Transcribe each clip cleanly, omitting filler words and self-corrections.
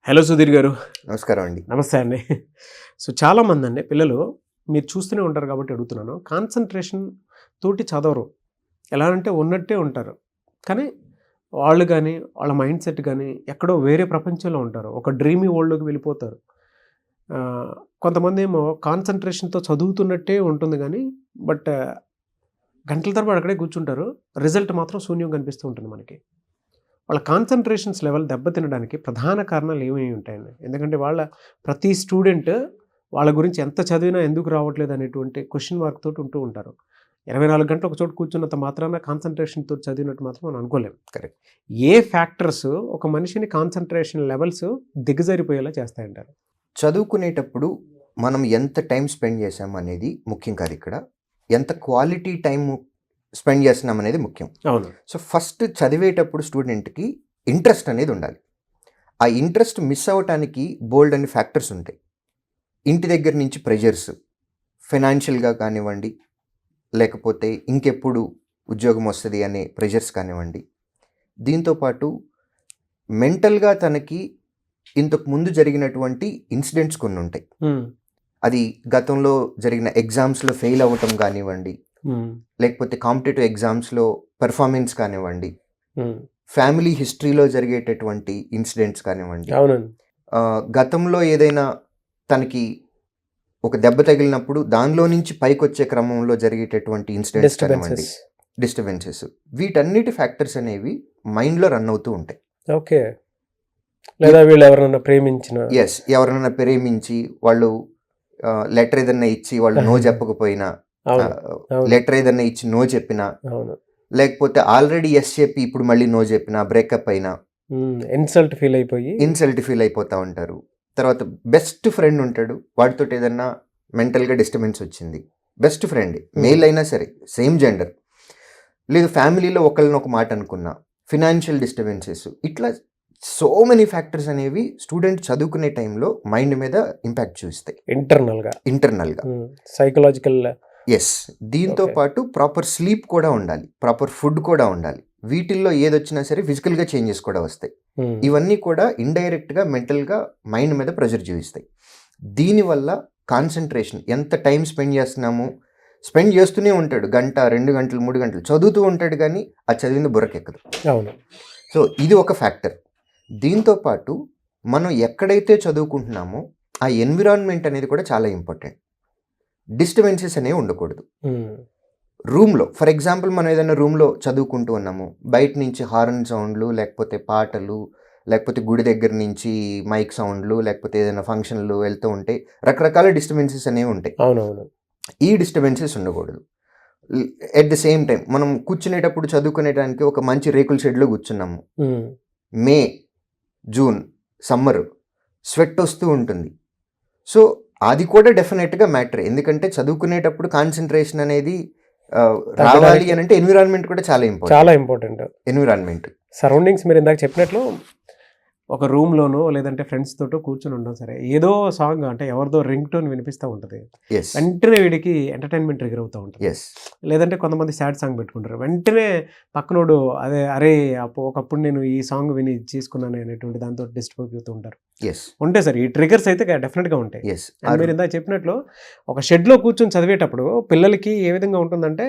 Hello Sudheer గారు. నమస్కారం అండి. నమస్తే అండి. సో చాలామంది అండి పిల్లలు మీరు చూస్తూనే ఉంటారు కాబట్టి అడుగుతున్నాను. కాన్సన్ట్రేషన్ తోటి చదవరు. ఎలా అంటే ఉన్నట్టే ఉంటారు. కానీ వాళ్ళు కానీ వాళ్ళ మైండ్ సెట్ కానీ ఎక్కడో వేరే ప్రపంచంలో ఉంటారు. ఒక డ్రీమీ వరల్డ్లోకి వెళ్ళిపోతారు. కొంతమంది ఏమో కాన్సన్ట్రేషన్తో చదువుతున్నట్టే ఉంటుంది కానీ బట్ గంటల తరబడి అక్కడే కూర్చుంటారు. రిజల్ట్ మాత్రం శూన్యం కనిపిస్తూ ఉంటుంది మనకి. వాళ్ళ కాన్సన్ట్రేషన్స్ లెవెల్ దెబ్బతినడానికి ప్రధాన కారణాలు ఏమేమి ఉంటాయండి? ఎందుకంటే ప్రతి స్టూడెంట్ వాళ్ళ గురించి ఎంత చదివినా ఎందుకు రావట్లేదు అనేటువంటి క్వశ్చన్ మార్క్ తోటి ఉంటూ ఉంటారు. 24 గంటలు ఒక చోట కూర్చున్నంత మాత్రాన కాన్సన్ట్రేషన్తో చదివినట్టు మాత్రం మనం అనుకోలేము. కరెక్ట్. ఏ ఫ్యాక్టర్స్ ఒక మనిషిని కాన్సన్ట్రేషన్ లెవెల్స్ దిగజారిపోయేలా చేస్తాయంటారు? చదువుకునేటప్పుడు మనం ఎంత టైం స్పెండ్ చేసాం అనేది ముఖ్యం కాదు. ఇక్కడ ఎంత క్వాలిటీ టైం స్పెండ్ చేస్తున్నాం అనేది ముఖ్యం. అవును. సో ఫస్ట్ చదివేటప్పుడు స్టూడెంట్కి ఇంట్రెస్ట్ అనేది ఉండాలి. ఆ ఇంట్రెస్ట్ మిస్ అవ్వటానికి బోల్డ్ అనే ఫ్యాక్టర్స్ ఉంటాయి. ఇంటి దగ్గర నుంచి ప్రెషర్స్, ఫైనాన్షియల్గా కానివ్వండి, లేకపోతే ఇంకెప్పుడు ఉద్యోగం వస్తుంది అనే ప్రెషర్స్ కానివ్వండి, దీంతోపాటు మెంటల్గా తనకి ఇంతకు ముందు జరిగినటువంటి ఇన్సిడెంట్స్ కొన్ని ఉంటాయి. అది గతంలో జరిగిన ఎగ్జామ్స్లో ఫెయిల్ అవ్వటం కానివ్వండి, లేకపోతే కాంపిటేటివ్ ఎగ్జామ్స్లో పెర్ఫార్మెన్స్ కానివ్వండి, ఫ్యామిలీ హిస్టరీలో జరిగేటటువంటి ఇన్సిడెంట్స్ కానివ్వండి, గతంలో ఏదైనా తనకి ఒక దెబ్బ తగిలినప్పుడు దానిలో నుంచి పైకి వచ్చే క్రమంలో జరిగేటటువంటి ఇన్సిడెంట్స్ కానివ్వండి, డిస్టర్బెన్సెస్, వీటన్నిటి ఫ్యాక్టర్స్ అనేవి మైండ్లో రన్ అవుతూ ఉంటాయి. ఓకే. లేదా వీళ్ళు ఎవరైనా ప్రేమించి వాళ్ళు లెటర్ ఏదన్నా ఇచ్చి వాళ్ళు నో చెప్పకపోయినా, లెటర్ ఏదన్నా ఇచ్చి నో చెప్పినా, లేకపోతే ఆల్రెడీ ఎస్ చెప్పి ఇప్పుడు మళ్ళీ నో చెప్పినా, బ్రేకప్ అయినా ఇన్సల్ట్ ఫీల్ అయిపోతా ఉంటారు. తర్వాత బెస్ట్ ఫ్రెండ్ ఉంటాడు, వాడితో ఏదన్నా మెంటల్గా డిస్టర్బెన్స్ వచ్చింది, బెస్ట్ ఫ్రెండ్ మేల్ అయినా సరే, సేమ్ జెండర్, లేదు ఫ్యామిలీలో ఒకళ్ళని ఒక మాట అనుకున్నా, ఫినాన్షియల్ డిస్టర్బెన్సెస్, ఇట్లా సో మెనీ ఫ్యాక్టర్స్ అనేవి స్టూడెంట్ చదువుకునే టైంలో మైండ్ మీద ఇంపాక్ట్ చూస్తాయి. ఇంటర్నల్గా సైకలాజికల్. ఎస్. దీంతో పాటు ప్రాపర్ స్లీప్ కూడా ఉండాలి, ప్రాపర్ ఫుడ్ కూడా ఉండాలి. వీటిల్లో ఏదొచ్చినా సరే ఫిజికల్గా చేంజెస్ కూడా వస్తాయి. ఇవన్నీ కూడా ఇండైరెక్ట్గా మెంటల్గా మైండ్ మీద ప్రెషర్ చూపిస్తాయి. దీనివల్ల కాన్సన్ట్రేషన్, ఎంత టైం స్పెండ్ చేస్తూనే ఉంటాడు, గంట 2 గంటలు 3 గంటలు చదువుతూ ఉంటాడు, కానీ ఆ చదివింది బుర్రకెక్కదు. అవును. సో ఇది ఒక ఫ్యాక్టర్. దీంతో పాటు మనం ఎక్కడైతే చదువుకుంటున్నామో ఆ ఎన్విరాన్మెంట్ అనేది కూడా చాలా ఇంపార్టెంట్. డిస్టర్బెన్సెస్ అనేవి ఉండకూడదు. రూమ్లో ఫర్ ఎగ్జాంపుల్ మనం ఏదైనా రూమ్లో చదువుకుంటూ ఉన్నాము, బయట నుంచి హార్న్ సౌండ్లు, లేకపోతే పాటలు, లేకపోతే గుడి దగ్గర నుంచి మైక్ సౌండ్లు, లేకపోతే ఏదైనా ఫంక్షన్లు వెళ్తూ ఉంటే రకరకాల డిస్టర్బెన్సెస్ అనేవి ఉంటాయి. అవునవును. ఈ డిస్టర్బెన్సెస్ ఉండకూడదు. ఎట్ ద సేమ్ టైం మనం కూర్చునేటప్పుడు చదువుకునేటానికి ఒక మంచి రేకుల షెడ్లో కూర్చున్నాము, మే, జూన్, సమ్మర్, స్వెట్ వస్తూ ఉంటుంది. సో అది కూడా డెఫినెట్గా మ్యాటర్. ఎందుకంటే చదువుకునేటప్పుడు కాన్సన్ట్రేషన్ అనేది రావాలి అని అంటే ఎన్విరాన్మెంట్ కూడా చాలా ఇంపార్టెంట్. ఎన్విరాన్మెంట్, సరౌండింగ్స్, మీరు ఇందాక చెప్పినట్లు ఒక రూమ్లోనో లేదంటే ఫ్రెండ్స్ తోటో కూర్చొని ఉండడం సరే, ఏదో సాంగ్ అంటే ఎవరిదో రింగ్ టోన్ వినిపిస్తూ ఉంటుంది, వెంటనే వీడికి ఎంటర్టైన్మెంట్ ట్రిగర్ అవుతూ ఉంటుంది. లేదంటే కొంతమంది సాడ్ సాంగ్ పెట్టుకుంటారు, వెంటనే పక్కనోడు అరే ఒకప్పుడు నేను ఈ సాంగ్ విని చేసుకున్నాను అనేటువంటి దాంతో డిస్టర్బ్ అవుతూ ఉంటారు. ఉంటాయి సార్, ఈ ట్రిగర్స్ అయితే డెఫినెట్గా ఉంటాయి. మీరు ఇందాక చెప్పినట్లు ఒక షెడ్లో కూర్చొని చదివేటప్పుడు పిల్లలకి ఏ విధంగా ఉంటుందంటే,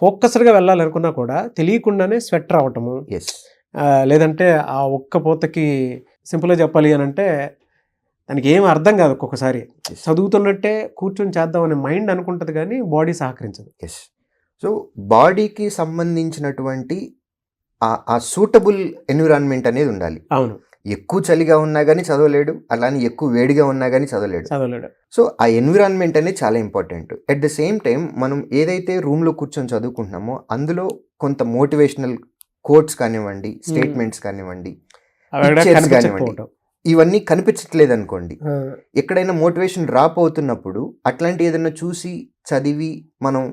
ఫోకస్డ్గా వెళ్ళాలనుకున్నా కూడా తెలియకుండానే స్వెట్ రావటము, లేదంటే ఆ ఒక్క పూతకి సింపుల్గా చెప్పాలి అని అంటే దానికి ఏం అర్థం కాదు. ఒక్కొక్కసారి చదువుతున్నట్టే కూర్చొని చేద్దామనే మైండ్ అనుకుంటుంది, కానీ బాడీ సహకరించదు. సో బాడీకి సంబంధించినటువంటి ఆ సూటబుల్ ఎన్విరాన్మెంట్ అనేది ఉండాలి. అవును. ఎక్కువ చలిగా ఉన్నా కానీ చదవలేడు, అలానే ఎక్కువ వేడిగా ఉన్నా కానీ చదవలేడు. సో ఆ ఎన్విరాన్మెంట్ అనేది చాలా important. At the same time మనం ఏదైతే రూమ్లో కూర్చొని చదువుకుంటున్నామో అందులో కొంత మోటివేషనల్ కోట్స్ కానివ్వండి, స్టేట్మెంట్స్ కానివ్వండి, ఇవన్నీ కనిపించట్లేదు అనుకోండి, ఎక్కడైనా మోటివేషన్ డ్రాప్ అవుతున్నప్పుడు అట్లాంటి ఏదైనా చూసి చదివి మనం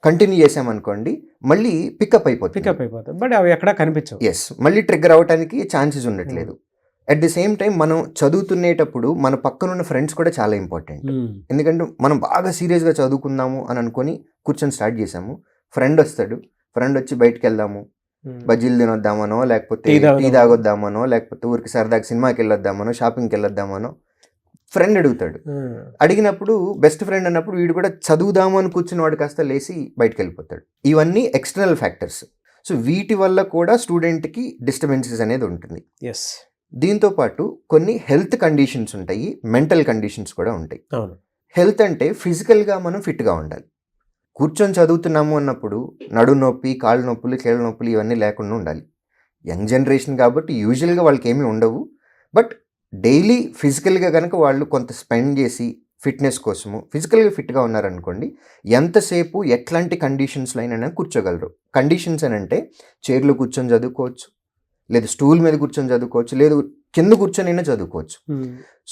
కంటిన్యూ చేసామనుకోండి, మళ్ళీ పికప్ అయిపోతుంది. బట్ అవి ఎక్కడ కనిపించవు. మళ్ళీ ట్రిగ్గర్ అవడానికి ఛాన్సెస్ ఉండట్లేదు. అట్ ది సేమ్ టైం మనం చదువుతునేటప్పుడు మన పక్కనున్న ఫ్రెండ్స్ కూడా చాలా ఇంపార్టెంట్. ఎందుకంటే మనం బాగా సీరియస్గా చదువుకుందాము అని అనుకొని కూర్చొని స్టార్ట్ చేసాము, ఫ్రెండ్ వచ్చి బయటకు వెళ్దాము, బజ్జీలు తినొద్దామనో, లేకపోతే టీ తాగొద్దామనో, లేకపోతే ఊరికి సరదాగా సినిమాకి వెళ్ళొద్దామనో, షాపింగ్కి వెళ్ళొద్దామనో ఫ్రెండ్ అడుగుతాడు. అడిగినప్పుడు బెస్ట్ ఫ్రెండ్ అన్నప్పుడు వీడు కూడా చదువుదాము అని కూర్చుని వాడు కాస్త లేచి బయటకు వెళ్ళిపోతాడు. ఇవన్నీ ఎక్స్టర్నల్ ఫ్యాక్టర్స్. సో వీటి వల్ల కూడా స్టూడెంట్కి డిస్టర్బెన్సెస్ అనేది ఉంటుంది. దీంతో పాటు కొన్ని హెల్త్ కండిషన్స్ ఉంటాయి, మెంటల్ కండిషన్స్ కూడా ఉంటాయి. హెల్త్ అంటే ఫిజికల్గా మనం ఫిట్గా ఉండాలి. కూర్చొని చదువుతున్నాము అన్నప్పుడు నడు నొప్పి, కాళ్ళు నొప్పులు, కీళ్ళ నొప్పులు ఇవన్నీ లేకుండా ఉండాలి. యంగ్ జనరేషన్ కాబట్టి యూజువల్గా వాళ్ళకి ఏమీ ఉండవు. బట్ డైలీ ఫిజికల్గా కనుక వాళ్ళు కొంత స్పెండ్ చేసి ఫిట్నెస్ కోసము ఫిజికల్గా ఫిట్గా ఉన్నారనుకోండి, ఎంతసేపు ఎట్లాంటి కండిషన్స్లో అయినా కూర్చోగలరు. కండిషన్స్ అని అంటే చైర్లో కూర్చొని చదువుకోవచ్చు, లేదు స్టూల్ మీద కూర్చొని చదువుకోవచ్చు, లేదు కింద కూర్చొని అయినా చదువుకోవచ్చు.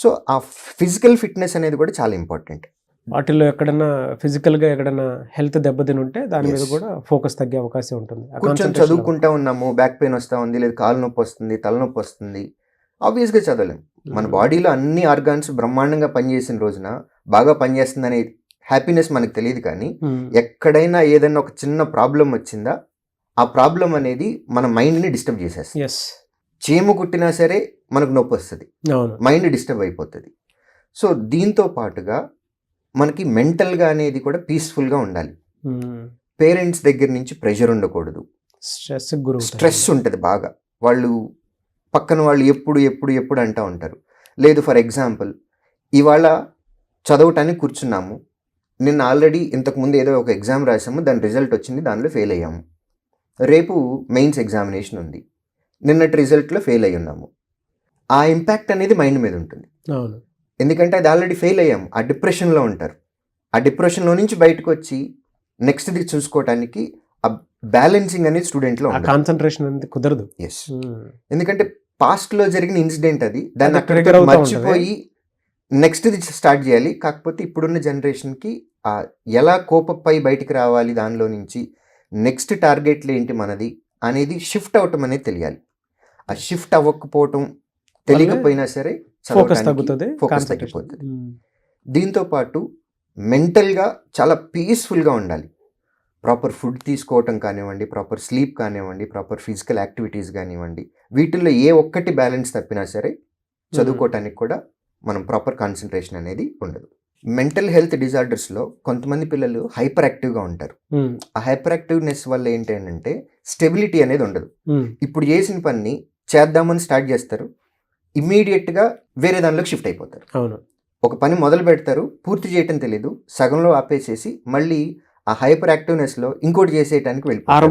సో ఆ ఫిజికల్ ఫిట్నెస్ అనేది కూడా చాలా ఇంపార్టెంట్. వాటిల్లో ఎక్కడన్నా ఫిజికల్గా ఎక్కడన్నా హెల్త్ దెబ్బతిని ఉంటే దాని మీద కూడా ఫోకస్ తగ్గే అవకాశం ఉంటుంది. కూర్చొని చదువుకుంటా ఉన్నాము, బ్యాక్ పెయిన్ వస్తూ ఉంది, లేదు కాలు నొప్పి వస్తుంది, తలనొప్పి వస్తుంది, ఆబ్వియస్గా చదవలేం. మన బాడీలో అన్ని ఆర్గాన్స్ బ్రహ్మాండంగా పనిచేసిన రోజున బాగా పనిచేస్తుంది అనే హ్యాపీనెస్ మనకు తెలియదు. కానీ ఎక్కడైనా ఏదైనా ఒక చిన్న ప్రాబ్లం వచ్చిందా, ఆ ప్రాబ్లం అనేది మన మైండ్ని డిస్టర్బ్ చేసేస్తుంది. చీము కుట్టినా సరే మనకు నొప్పి వస్తుంది, మైండ్ డిస్టర్బ్ అయిపోతుంది. సో దీంతో పాటుగా మనకి మెంటల్గా అనేది కూడా పీస్ఫుల్గా ఉండాలి. పేరెంట్స్ దగ్గర నుంచి ప్రెషర్ ఉండకూడదు, స్ట్రెస్ ఉంటుంది బాగా. వాళ్ళు పక్కన వాళ్ళు ఎప్పుడు ఎప్పుడు ఎప్పుడు అంటూ ఉంటారు. లేదు ఫర్ ఎగ్జాంపుల్ ఇవాళ చదవటానికి కూర్చున్నాము, నిన్న ఆల్రెడీ ఇంతకుముందు ఏదో ఒక ఎగ్జామ్ రాసాము, దాని రిజల్ట్ వచ్చింది, దానిలో ఫెయిల్ అయ్యాము. రేపు మెయిన్స్ ఎగ్జామినేషన్ ఉంది, నిన్నటి రిజల్ట్లో ఫెయిల్ అయ్యి ఉన్నాము. ఆ ఇంపాక్ట్ అనేది మైండ్ మీద ఉంటుంది. ఎందుకంటే అది ఆల్రెడీ ఫెయిల్ అయ్యాము, ఆ డిప్రెషన్లో ఉంటారు. ఆ డిప్రెషన్లో నుంచి బయటకు వచ్చి నెక్స్ట్ది చూసుకోవటానికి ఆ బ్యాలెన్సింగ్ అనేది స్టూడెంట్లో కాన్సన్ట్రేషన్ అనేది కుదరదు. ఎస్, ఎందుకంటే పాస్ట్లో జరిగిన ఇన్సిడెంట్ అది, దాన్ని అక్కడ మర్చిపోయి నెక్స్ట్ది స్టార్ట్ చేయాలి. కాకపోతే ఇప్పుడున్న జనరేషన్కి ఎలా కోపపై బయటికి రావాలి, దానిలో నుంచి నెక్స్ట్ టార్గెట్లు ఏంటి మనది అనేది షిఫ్ట్ అవటం అనేది తెలియాలి. ఆ షిఫ్ట్ అవ్వకపోవటం తెలియకపోయినా సరే ఫోకస్ తగ్గుతుంది, ఫోకస్ తగ్గిపోతుంది. దీంతో పాటు మెంటల్గా చాలా పీస్ఫుల్గా ఉండాలి. ప్రాపర్ ఫుడ్ తీసుకోవటం కానివ్వండి, ప్రాపర్ స్లీప్ కానివ్వండి, ప్రాపర్ ఫిజికల్ యాక్టివిటీస్ కానివ్వండి, వీటిల్లో ఏ ఒక్కటి బ్యాలెన్స్ తప్పినా సరే చదువుకోవటానికి కూడా మనం ప్రాపర్ కాన్సన్ట్రేషన్ అనేది ఉండదు. మెంటల్ హెల్త్ డిజార్డర్స్లో కొంతమంది పిల్లలు హైపర్ యాక్టివ్గా ఉంటారు. ఆ హైపర్ యాక్టివ్నెస్ వల్ల ఏంటి అంటే స్టెబిలిటీ అనేది ఉండదు. ఇప్పుడు చేసిన పని చేద్దామని స్టార్ట్ చేస్తారు, ఇమ్మీడియట్గా వేరే దానిలోకి షిఫ్ట్ అయిపోతారు. ఒక పని మొదలు పెడతారు, పూర్తి చేయటం తెలీదు, సగంలో ఆపేసేసి మళ్ళీ ఆ హైపర్ యాక్టివ్నెస్లో ఇంకోటి చేసేయడానికి వెళ్ళిపోతారు.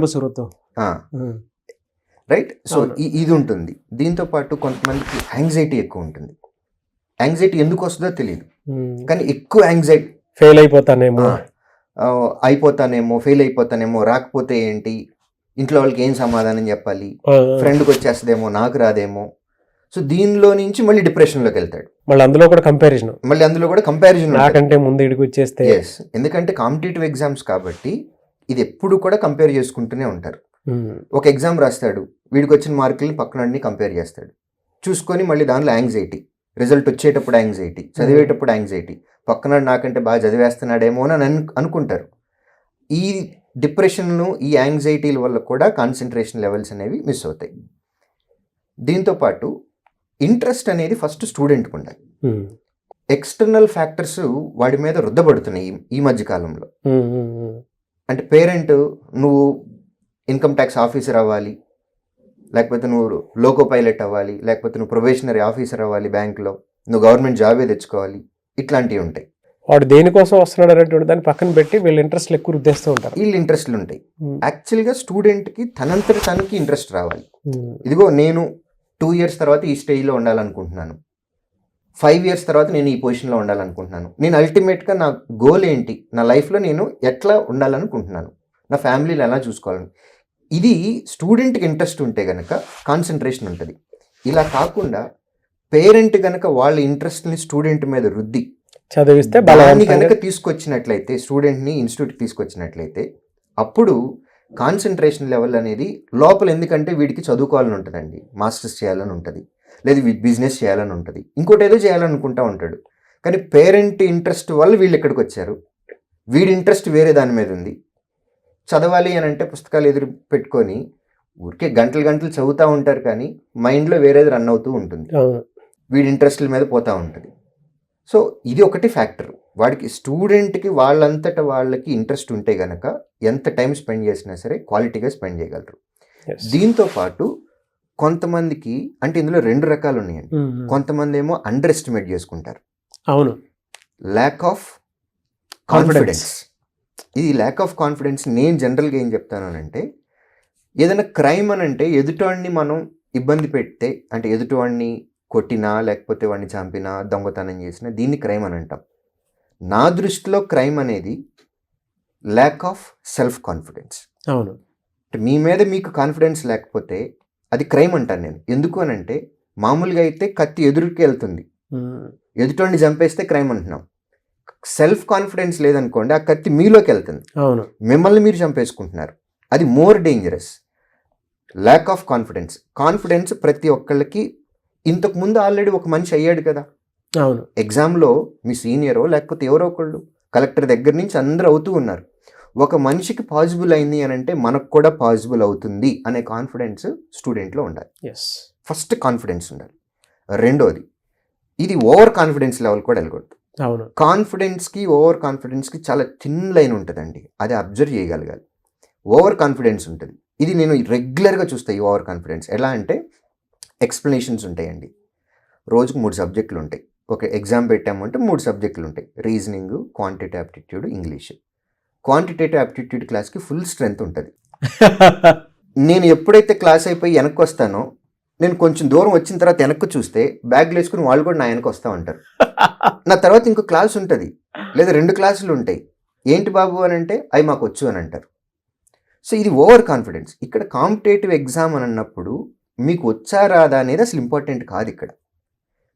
రైట్. సో ఇది ఉంటుంది. దీంతో పాటు కొంతమందికి యాంగ్జైటీ ఎక్కువ ఉంటుంది. యాంగ్జైటీ ఎందుకు వస్తుందో తెలియదు, కానీ ఎక్కువ యాంగ్జైటీ, ఫెయిల్ అయిపోతానేమో, ఫెయిల్ అయిపోతానేమో, రాకపోతే ఏంటి, ఇంట్లో వాళ్ళకి ఏం సమాధానం చెప్పాలి, ఫ్రెండ్కి వచ్చేస్తుందేమో, నాకు రాదేమో. సో దీనిలో నుంచి మళ్ళీ డిప్రెషన్లోకి వెళ్తాడు. మళ్ళీ అందులో కూడా కంపారిజన్ నాకంటే ముందు ఇడికి వచ్చేస్తే. ఎస్, ఎందుకంటే కాంపిటేటివ్ ఎగ్జామ్స్ కాబట్టి ఇది ఎప్పుడు కూడా కంపేర్ చేసుకుంటూనే ఉంటారు. ఒక ఎగ్జామ్ రాస్తాడు, వీడికి వచ్చిన మార్కుల్ని పక్కనని కంపేర్ చేస్తాడు, చూసుకొని మళ్ళీ దానిలో యాంగ్జైటీ, రిజల్ట్ వచ్చేటప్పుడు యాంగ్జైటీ, చదివేటప్పుడు యాంగ్జైటీ, పక్కన నాకంటే బాగా చదివేస్తున్నాడేమో అని అనుకుంటారు. ఈ డిప్రెషన్ను, ఈ యాంగ్జైటీల వల్ల కూడా కాన్సన్ట్రేషన్ లెవెల్స్ అనేవి మిస్ అవుతాయి. దీంతోపాటు ఇంట్రెస్ట్ అనేది ఫస్ట్ స్టూడెంట్కి ఉండాలి. ఎక్స్టర్నల్ ఫ్యాక్టర్స్ వాడి మీద రుద్దబడుతున్నాయి ఈ మధ్య కాలంలో. అంటే పేరెంట్ నువ్వు ఇన్కమ్ ట్యాక్స్ ఆఫీసర్ అవ్వాలి, లేకపోతే నువ్వు లోకో పైలట్ అవ్వాలి, లేకపోతే నువ్వు ప్రొబేషనరీ ఆఫీసర్ అవ్వాలి బ్యాంకులో, నువ్వు గవర్నమెంట్ జాబే తెచ్చుకోవాలి, ఇట్లాంటివి ఉంటాయి. వాడు దేనికోసం వస్తున్నాడు అనేటువంటి దాన్ని పక్కన పెట్టి వీళ్ళ ఇంట్రెస్ట్లు ఎక్కువ రుద్దేస్తూ ఉంటారు. వీళ్ళు ఇంట్రెస్ట్లు ఉంటాయి. యాక్చువల్గా స్టూడెంట్కి తనంతట తనకి ఇంట్రెస్ట్ రావాలి. ఇదిగో నేను 2 years తర్వాత ఈ స్టేజ్లో ఉండాలనుకుంటున్నాను, 5 years తర్వాత నేను ఈ పొజిషన్లో ఉండాలనుకుంటున్నాను, నేను అల్టిమేట్గా నా గోల్ ఏంటి, నా లైఫ్లో నేను ఎట్లా ఉండాలనుకుంటున్నాను, నా ఫ్యామిలీని ఎలా చూసుకోవాలని, ఇది స్టూడెంట్కి ఇంట్రెస్ట్ ఉంటే కనుక కాన్సన్ట్రేషన్ ఉంటుంది. ఇలా కాకుండా పేరెంట్ కనుక వాళ్ళ ఇంట్రెస్ట్ని స్టూడెంట్ మీద రుద్ది చదివిస్తే బలాన్ని కనుక తీసుకొచ్చినట్లయితే, స్టూడెంట్ని ఇన్స్టిట్యూట్కి తీసుకొచ్చినట్లయితే, అప్పుడు కాన్సన్ట్రేషన్ లెవెల్ అనేది లోపల, ఎందుకంటే వీడికి చదువుకోవాలని ఉంటుందండి, మాస్టర్స్ చేయాలని ఉంటుంది, లేదు బిజినెస్ చేయాలని ఉంటుంది, ఇంకోటి ఏదో చేయాలనుకుంటా ఉంటాడు. కానీ పేరెంట్ ఇంట్రెస్ట్ వల్ల వీళ్ళు ఇక్కడికి వచ్చారు, వీడి ఇంట్రెస్ట్ వేరే దాని మీద ఉంది. చదవాలి అని అంటే పుస్తకాలు ఎదురు పెట్టుకొని ఊరికే గంటలు గంటలు చదువుతూ ఉంటారు కానీ మైండ్లో వేరేది రన్ అవుతూ ఉంటుంది, వీడి ఇంట్రెస్ట్ల మీద పోతూ ఉంటుంది. సో ఇది ఒకటి ఫ్యాక్టర్. వాడికి స్టూడెంట్కి వాళ్ళంతటా వాళ్ళకి ఇంట్రెస్ట్ ఉంటే గనక ఎంత టైం స్పెండ్ చేసినా సరే క్వాలిటీగా స్పెండ్ చేయగలరు. దీంతో పాటు కొంతమందికి అంటే ఇందులో 2 రకాలు ఉన్నాయండి. కొంతమంది ఏమో అండర్ ఎస్టిమేట్ చేసుకుంటారు. అవును, ల్యాక్ ఆఫ్ కాన్ఫిడెన్స్. ఇది ల్యాక్ ఆఫ్ కాన్ఫిడెన్స్ నేను జనరల్గా ఏం చెప్తాను అంటే, ఏదైనా క్రైమ్ అని అంటే ఎదుటివాడిని మనం ఇబ్బంది పెడితే, అంటే ఎదుటివాడిని కొట్టినా లేకపోతే వాడిని చంపినా దొంగతనం చేసినా దీన్ని క్రైమ్ అని అంటాం. నా దృష్టిలో క్రైమ్ అనేది ల్యాక్ ఆఫ్ సెల్ఫ్ కాన్ఫిడెన్స్. అవును, మీ మీద మీకు కాన్ఫిడెన్స్ లేకపోతే అది క్రైమ్ అంటాను నేను. ఎందుకు అని అంటే, మామూలుగా అయితే కత్తి ఎదురుకి వెళ్తుంది, ఎదుటోడిని చంపేస్తే క్రైమ్ అంటున్నాం. సెల్ఫ్ కాన్ఫిడెన్స్ లేదనుకోండి, ఆ కత్తి మీలోకి వెళ్తుంది, మిమ్మల్ని మీరు చంపేసుకుంటున్నారు, అది more dangerous. Lack of confidence. Confidence ప్రతి ఒక్కళ్ళకి ఇంతకు ముందు ఆల్రెడీ ఒక మనిషి అయ్యాడు కదా. అవును, ఎగ్జామ్లో మీ సీనియరో లేకపోతే ఎవరో ఒకళ్ళు, కలెక్టర్ దగ్గర నుంచి అందరూ అవుతూ ఉన్నారు. ఒక మనిషికి పాసిబుల్ అయింది అని అంటే మనకు కూడా పాసిబుల్ అవుతుంది అనే కాన్ఫిడెన్స్ స్టూడెంట్లో ఉండాలి. ఫస్ట్ కాన్ఫిడెన్స్ ఉండాలి. రెండోది, ఇది ఓవర్ కాన్ఫిడెన్స్ లెవెల్ కూడా వెళ్ళకూడదు. అవును, కాన్ఫిడెన్స్కి ఓవర్ కాన్ఫిడెన్స్కి చాలా థిన్ లైన్ ఉంటుందండి, అది అబ్జర్వ్ చేయగలగాలి. ఓవర్ కాన్ఫిడెన్స్ ఉంటుంది, ఇది నేను రెగ్యులర్గా చూస్తాను. ఈ ఓవర్ కాన్ఫిడెన్స్ ఎలా అంటే, ఎక్స్ప్లెనేషన్స్ ఉంటాయండి, రోజుకు 3 సబ్జెక్టులు ఉంటాయి. ఒక ఎగ్జామ్ పెట్టామంటే 3 సబ్జెక్టులు ఉంటాయి, reasoning, quantitative aptitude, English. Quantitative aptitude క్లాస్కి ఫుల్ స్ట్రెంత్ ఉంటుంది. నేను ఎప్పుడైతే క్లాస్ అయిపోయి వెనక్కి వస్తానో, నేను కొంచెం దూరం వచ్చిన తర్వాత వెనక్కి చూస్తే బ్యాగ్లు వేసుకుని వాళ్ళు కూడా నా వెనక్కి వస్తూ ఉంటారు. నా తర్వాత ఇంకో క్లాస్ ఉంటుంది, లేదా 2 క్లాసులు ఉంటాయి. ఏంటి బాబు అని అంటే, అవి మాకు వచ్చు అని అంటారు. సో ఇది ఓవర్ కాన్ఫిడెన్స్. ఇక్కడ కాంపిటేటివ్ ఎగ్జామ్ అని అన్నప్పుడు మీకు వచ్చా రాదా అనేది అసలు ఇంపార్టెంట్ కాదు. ఇక్కడ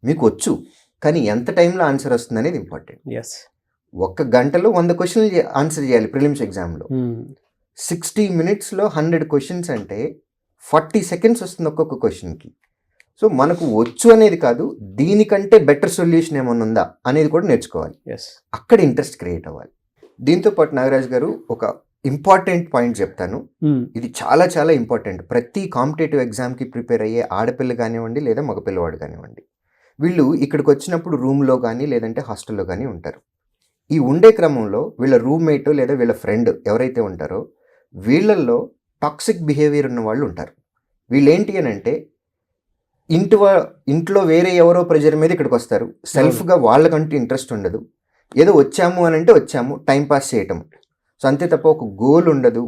మీకు వచ్చు, కానీ ఎంత టైంలో ఆన్సర్ వస్తుంది అనేది ఇంపార్టెంట్. 1 గంటలో 100 క్వశ్చన్లు ఆన్సర్ చేయాలి ప్రిలిమ్స్ ఎగ్జామ్లో. 60 minutesలో 100 క్వశ్చన్స్ అంటే 40 seconds వస్తుంది ఒక్కొక్క క్వశ్చన్కి. సో మనకు వచ్చు అనేది కాదు, దీనికంటే బెటర్ సొల్యూషన్ ఏమైనా ఉందా అనేది కూడా నేర్చుకోవాలి. అక్కడ ఇంట్రెస్ట్ క్రియేట్ అవ్వాలి. దీంతో పాటు నాగరాజ్ గారు ఒక ఇంపార్టెంట్ పాయింట్ చెప్తాను, ఇది చాలా చాలా ఇంపార్టెంట్. ప్రతి కాంపిటేటివ్ ఎగ్జామ్కి ప్రిపేర్ అయ్యే ఆడపిల్ల కానివ్వండి లేదా మగపిల్లవాడు కానివ్వండి, వీళ్ళు ఇక్కడికి వచ్చినప్పుడు రూమ్లో కానీ లేదంటే హాస్టల్లో కానీ ఉంటారు. ఈ ఉండే క్రమంలో వీళ్ళ రూమ్మేట్ లేదా వీళ్ళ ఫ్రెండ్ ఎవరైతే ఉంటారో వీళ్ళల్లో టాక్సిక్ బిహేవియర్ ఉన్న వాళ్ళు ఉంటారు. వీళ్ళు ఏంటి అని అంటే, ఇంట్లో వేరే ఎవరో ప్రెజర్ మీద ఇక్కడికి వస్తారు, సెల్ఫ్గా వాళ్ళకంటూ ఇంట్రెస్ట్ ఉండదు, ఏదో వచ్చాము అని అంటే వచ్చాము టైం పాస్ చేయటం. సో అంతే తప్ప ఒక గోల్ ఉండదు,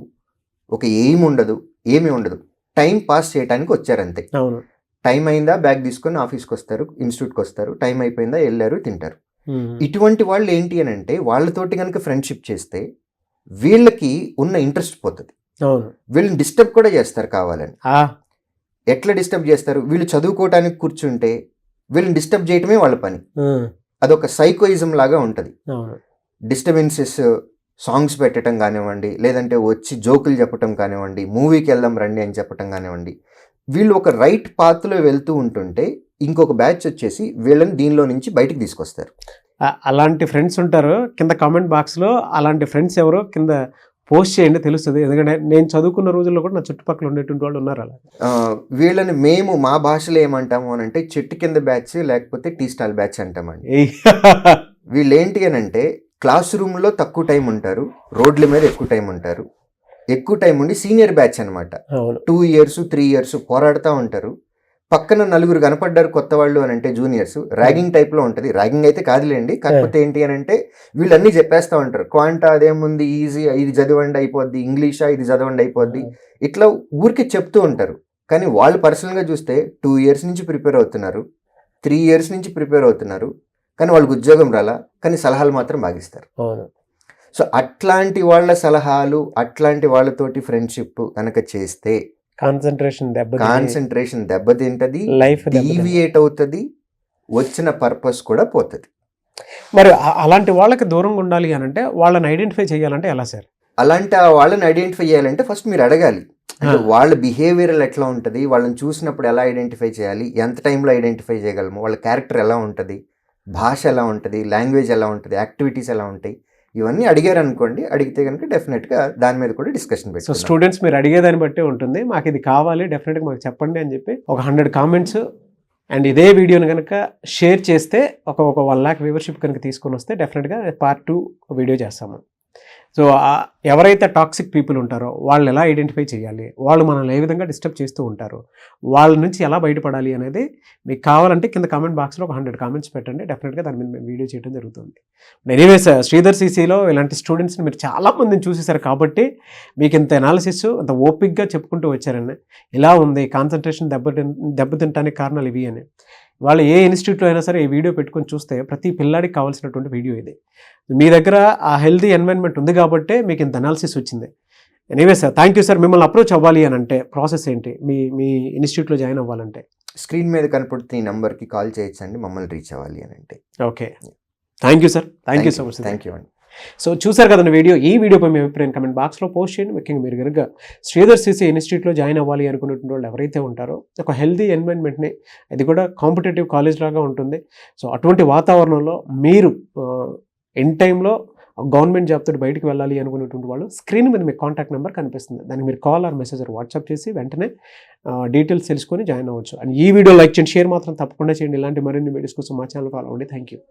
ఒక ఎయిమ్ ఉండదు, ఏమీ ఉండదు, టైం పాస్ చేయడానికి వచ్చారంతే. టైం అయిందా బ్యాగ్ తీసుకొని ఆఫీస్కి వస్తారు, ఇన్స్టిట్యూట్కి వస్తారు, టైం అయిపోయిందా వెళ్ళారు, తింటారు. ఇటువంటి వాళ్ళు ఏంటి అని అంటే, వాళ్ళతోటి కనుక ఫ్రెండ్షిప్ చేస్తే వీళ్ళకి ఉన్న ఇంట్రెస్ట్ పోతుంది. వీళ్ళని డిస్టర్బ్ కూడా చేస్తారు కావాలని. ఎట్లా డిస్టర్బ్ చేస్తారు, వీళ్ళు చదువుకోవటానికి కూర్చుంటే వీళ్ళని డిస్టర్బ్ చేయటమే వాళ్ళ పని. అదొక సైకోయిజం లాగా ఉంటుంది. డిస్టర్బెన్సెస్, సాంగ్స్ పెట్టడం కానివ్వండి, లేదంటే వచ్చి జోకులు చెప్పటం కానివ్వండి, మూవీకి వెళ్దాం రండి అని చెప్పటం కానివ్వండి. వీళ్ళు ఒక రైట్ పాత్లో వెళ్తూ ఉంటుంటే ఇంకొక బ్యాచ్ వచ్చేసి వీళ్ళని దీనిలో నుంచి బయటికి తీసుకొస్తారు. అలాంటి ఫ్రెండ్స్ ఉంటారు. కింద కామెంట్ బాక్స్లో అలాంటి ఫ్రెండ్స్ ఎవరో కింద పోస్ట్ చేయండి, తెలుస్తుంది. ఎందుకంటే నేను చదువుకున్న రోజుల్లో కూడా నా చుట్టుపక్కల ఉండేటువంటి వాళ్ళు ఉన్నారు. అలా వీళ్ళని మేము మా భాషలో ఏమంటాము అని అంటే, చెట్టు కింద బ్యాచ్ లేకపోతే టీ స్టాల్ బ్యాచ్ అంటామండి. వీళ్ళు ఏంటి అని అంటే, క్లాస్ రూమ్లో తక్కువ టైం ఉంటారు, రోడ్ల మీద ఎక్కువ టైం ఉంటారు, ఎక్కువ టైం ఉండి సీనియర్ బ్యాచ్ అనమాట. 2 years 3 years పోరాడుతూ ఉంటారు. పక్కన 4 కనపడ్డారు కొత్త వాళ్ళు అని అంటే జూనియర్స్, ర్యాగింగ్ టైప్లో ఉంటుంది. ర్యాగింగ్ అయితే కాదులేండి, కాకపోతే ఏంటి అని అంటే వీళ్ళన్నీ చెప్పేస్తూ ఉంటారు. క్వాంటా అదేముంది ఈజీ, ఇది చదవండి అయిపోద్ది, ఇంగ్లీషా ఇది చదవండి అయిపోద్ది, ఇట్లా ఊరికి చెప్తూ ఉంటారు. కానీ వాళ్ళు పర్సనల్గా చూస్తే 2 years నుంచి ప్రిపేర్ అవుతున్నారు, 3 years నుంచి ప్రిపేర్ అవుతున్నారు, కానీ వాళ్ళకి ఉద్యోగం రాలా, కానీ సలహాలు మాత్రం బాగిస్తారు. సో అట్లాంటి వాళ్ళ సలహాలు, అట్లాంటి వాళ్ళతోటి ఫ్రెండ్షిప్ కనుక చేస్తే కాన్సన్ట్రేషన్ దెబ్బతింటది, లైఫ్ డీవియేట్ అవుతుంది, వచ్చిన పర్పస్ కూడా పోతుంది. మరి అలాంటి వాళ్ళకి దూరంగా ఉండాలి అని అంటే వాళ్ళని ఐడెంటిఫై చేయాలంటే ఎలా సార్? అలాంటి వాళ్ళని ఐడెంటిఫై చేయాలంటే ఫస్ట్ మీరు అడగాలి, అంటే వాళ్ళ బిహేవియర్ ఎట్లా ఉంటుంది, వాళ్ళని చూసినప్పుడు ఎలా ఐడెంటిఫై చేయాలి, ఎంత టైంలో ఐడెంటిఫై చేయగలము, వాళ్ళ క్యారెక్టర్ ఎలా ఉంటుంది, భాష ఎలా ఉంటుంది, లాంగ్వేజ్ ఎలా ఉంటుంది, యాక్టివిటీస్ ఎలా ఉంటాయి, ఇవన్నీ అడిగారు అనుకోండి, అడిగితే కనుక డెఫినెట్గా దాని మీద కూడా డిస్కషన్ సో పెట్టుకుందాం. స్టూడెంట్స్ మీరు అడిగేదాన్ని బట్టే ఉంటుంది, మాకు ఇది కావాలి డెఫినెట్గా మాకు చెప్పండి అని చెప్పి ఒక 100 కామెంట్స్ అండ్ ఇదే వీడియోని కనుక షేర్ చేస్తే ఒక 1 lakh వ్యూవర్షిప్ కనుక తీసుకొని వస్తే డెఫినెట్గా పార్ట్ 2 వీడియో చేస్తాము. సో ఎవరైతే టాక్సిక్ పీపుల్ ఉంటారో వాళ్ళు ఎలా ఐడెంటిఫై చేయాలి, వాళ్ళు మనల్ని ఏ విధంగా డిస్టర్బ్ చేస్తూ ఉంటారు, వాళ్ళ నుంచి ఎలా బయటపడాలి అనేది మీకు కావాలంటే కింద కామెంట్ బాక్స్లో ఒక 100 కామెంట్స్ పెట్టండి, డెఫినెట్గా దాని మీద మేము వీడియో చేయడం జరుగుతుంది. ఎనీవేస్ శ్రీధర్ సీసీలో ఇలాంటి స్టూడెంట్స్ని మీరు చాలామందిని చూసేశారు కాబట్టి మీకు ఇంత ఎనాలిసిస్ ఇంత ఓపిక్గా చెప్పుకుంటూ వచ్చారని, ఇలా ఉంది కాన్సన్ట్రేషన్ దెబ్బతింటానికి కారణాలు ఇవి అని. వాళ్ళు ఏ ఇన్స్టిట్యూట్లో అయినా సరే ఈ వీడియో పెట్టుకొని చూస్తే ప్రతి పిల్లాడికి కావాల్సినటువంటి వీడియో ఇది. మీ దగ్గర ఆ హెల్తీ ఎన్వైరన్మెంట్ ఉంది కాబట్టే మీకు ఇంత అనాలిసిస్ వచ్చింది. Anyway sir, thank you sir. మిమ్మల్ని అప్రోచ్ అవ్వాలి అని అంటే ప్రాసెస్ ఏంటి, మీ ఇన్స్టిట్యూట్లో జాయిన్ అవ్వాలంటే? స్క్రీన్ మీద కనపడుతున్న ఈ నెంబర్కి కాల్ చేయొచ్చండి మమ్మల్ని రీచ్ అవ్వాలి అని అంటే. Okay, thank you sir, thank you so much. Thank you అండి. సో చూసారు కదండి వీడియో. ఈ వీడియోపై మీ అభిప్రాయం కమెంట్ బాక్స్లో పోస్ట్ చేయండి. ముఖ్యంగా మీరు కనుక శ్రీధర్ సీసీ ఇన్స్టిట్యూట్లో జాయిన్ అవ్వాలి అనుకున్నటువంటి వాళ్ళు ఎవరైతే ఉంటారో ఒక హెల్తీ ఎన్వైరన్మెంట్ని, అది కూడా కాంపిటేటివ్ కాలేజ్ లాగా ఉంటుంది. సో అటువంటి వాతావరణంలో మీరు ఇన్ టైంలో గవర్నమెంట్ జాబ్ తోటి బయటకు వెళ్ళాలి అనుకునేటువంటి వాళ్ళు స్క్రీన్ మీద మీకు కాంటాక్ట్ నెంబర్ కనిపిస్తుంది, దానికి మీరు కాల్ ఆర్ మెసేజ్ వాట్సాప్ చేసి వెంటనే డీటెయిల్స్ తెలుసుకొని జాయిన్ అవ్వచ్చు. అండ్ ఈ వీడియో లైక్ చేయండి, షేర్ మాత్రం తప్పకుండా చేయండి. ఇలాంటి మరిన్ని వీడియోస్ కోసం మా ఛానల్ ఫాలో అవ్వండి. Thank you.